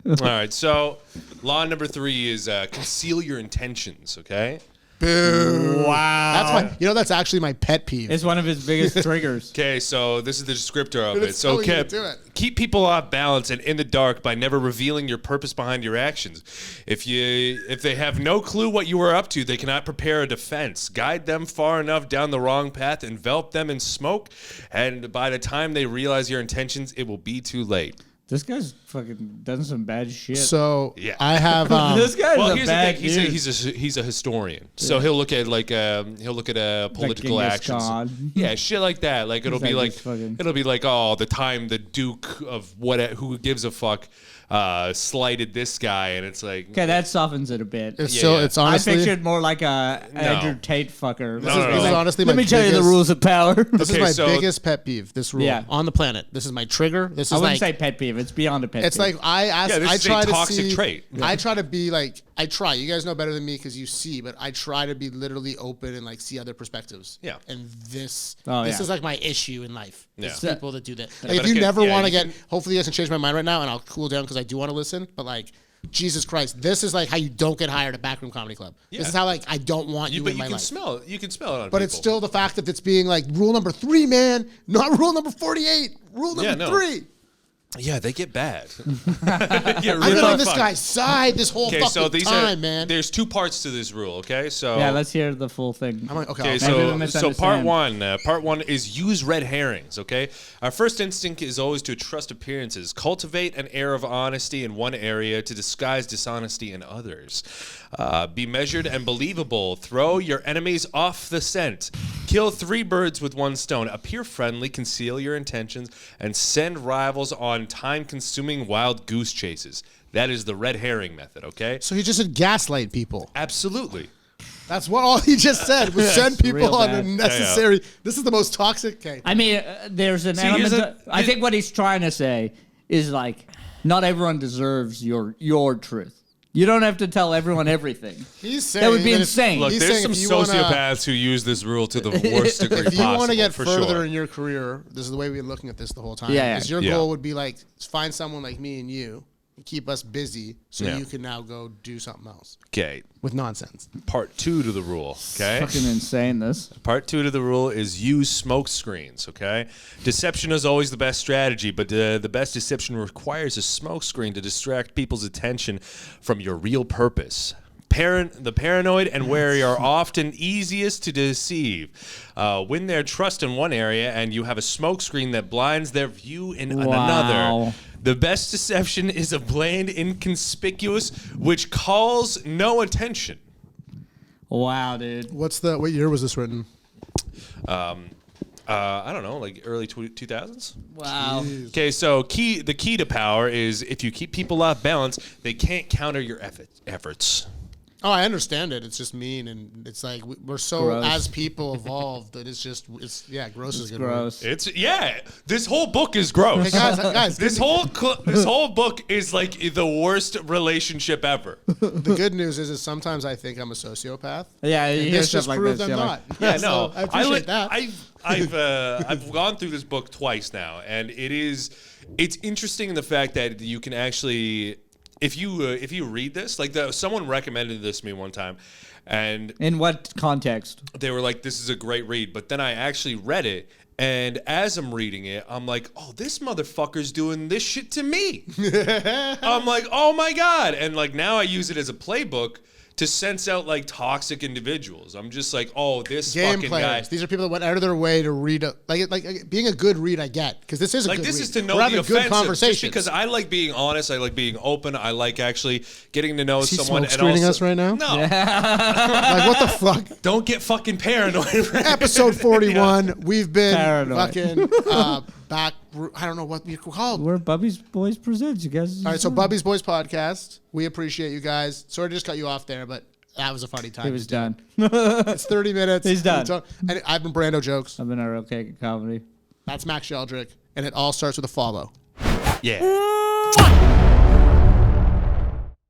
All right, so law number 3 is conceal your intentions, okay? Boo. Wow. That's actually my pet peeve. It's one of his biggest triggers. Okay, so this is the descriptor of it. It's So telling you to do it. keep people off balance and in the dark by never revealing your purpose behind your actions. If they have no clue what you are up to, they cannot prepare a defense. Guide them far enough down the wrong path, envelop them in smoke, and by the time they realize your intentions, it will be too late. This guy's fucking done some bad shit. So Yeah. I have. This guy's Well, a here's bad the dude. thing. He's a historian, so he'll look at political Genghis actions. Khan. Yeah, shit like that. Like it'll He's be like like this fucking- it'll be like the time the Duke of who gives a fuck slighted this guy, and it's like Okay, that softens it a bit. It's Yeah, so yeah. it's I honestly. pictured more like a Andrew Tate fucker. This No, is no. honestly Let my me tell you the biggest- rules of power. This Okay, is my so- biggest pet peeve. This rule Yeah. on the planet. This is my trigger. This I is wouldn't like. say pet peeve. It's beyond a pet It's peeve. like I this I is a try to toxic see. trait. I try to be like I try. You guys know better than me because you see, but I try to be literally open and like see other perspectives. Yeah. And this Oh, this yeah. is like my issue in life. Yeah. It's people that do that. but Like, if you okay, never yeah, want to you get, hopefully you guys can change my mind right now, and I'll cool down because I do want to listen. But like, Jesus Christ, this is like how you don't get hired at Backroom Comedy Club. Yeah. This is how like I don't want you but in you my can life. smell it. You can smell it on But people. it's still the fact that it's being like rule number 3, man, not rule number 48. Rule number 3. Yeah, they get bad. I've been on this guy's side this whole fucking time, man. There's 2 parts to this rule, okay? So yeah, let's hear the full thing. I'm like, okay, Okay, Maybe so we part misunderstand. part one is use red herrings. Okay, our first instinct is always to trust appearances. Cultivate an air of honesty in one area to disguise dishonesty in others. Be measured and believable. Throw your enemies off the scent. Kill 3 birds with 1 stone. Appear friendly, conceal your intentions, and send rivals on time-consuming wild goose chases. That is the red herring method. Okay, So he just said gaslight people. absolutely. That's what all he just said was send people real on bad. unnecessary. This is the most toxic. Okay. I mean, there's an here's element. I think what he's trying to say is like, not everyone deserves your truth. You don't have to tell everyone everything. He's saying That would be if- insane. Look, He's there's saying some if you wanna- sociopaths who use this rule to the worst degree If you possible. want to get for further sure. in your career, this is the way we've been looking at this the whole time. Yeah, Is your yeah. goal would be like find someone like me and you and keep us busy so Yeah. you can now go do something else Okay, with nonsense. part 2 to the rule. Okay, Fucking insane. This. part 2 to the rule is use smoke screens. Okay, deception is always the best strategy, but the best deception requires a smoke screen to distract people's attention from your real purpose. The paranoid and wary are often easiest to deceive. Win their trust in one area, and you have a smokescreen that blinds their view in another. The best deception is a bland inconspicuous, which calls no attention. Wow, dude. What year was this written? I don't know, like early 2000s. Wow. Okay, so the key to power is if you keep people off balance, they can't counter your efforts. Oh, I understand it. It's just mean, and it's like we're so Gross. as people evolved that it's gross is a good word. Gross. This whole book is gross. Hey guys, This whole book is like the worst relationship ever. the good news is sometimes I think I'm a sociopath. Yeah, you And hear this stuff just like proved this. I'm you're not. like, Yeah, So no, I appreciate that. I've gone through this book twice now, and it's interesting in the fact that you can actually, if you read this, like someone recommended this to me one time, and in what context? they were like, "This is a great read," but then I actually read it. And as I'm reading it, I'm like, oh, this motherfucker's doing this shit to me. I'm like, oh my God. And like now I use it as a playbook to sense out like toxic individuals. I'm just like, oh, this Game fucking players. guy. These are people that went out of their way to read like being a good read. I get because this is a Like good this read. is to know We're the having offensive. good conversations. Just because I like being honest, I like being open, I like actually getting to know Is he someone. smoke screening also, us right now? No, Like what the fuck? don't get fucking paranoid. Episode 41. We've been Paranoid. fucking back. I don't know what we called. We're Bubbies Boys Presents, you guys. All right, so Bubbies Boys Podcast. We appreciate you guys. Sorry to just cut you off there, but that was a funny time. He was done. It's 30 minutes. He's done. And I've been Brando Jokes. I've been a real cake at comedy. That's Max Sheldrick, and it all starts with a follow. Yeah.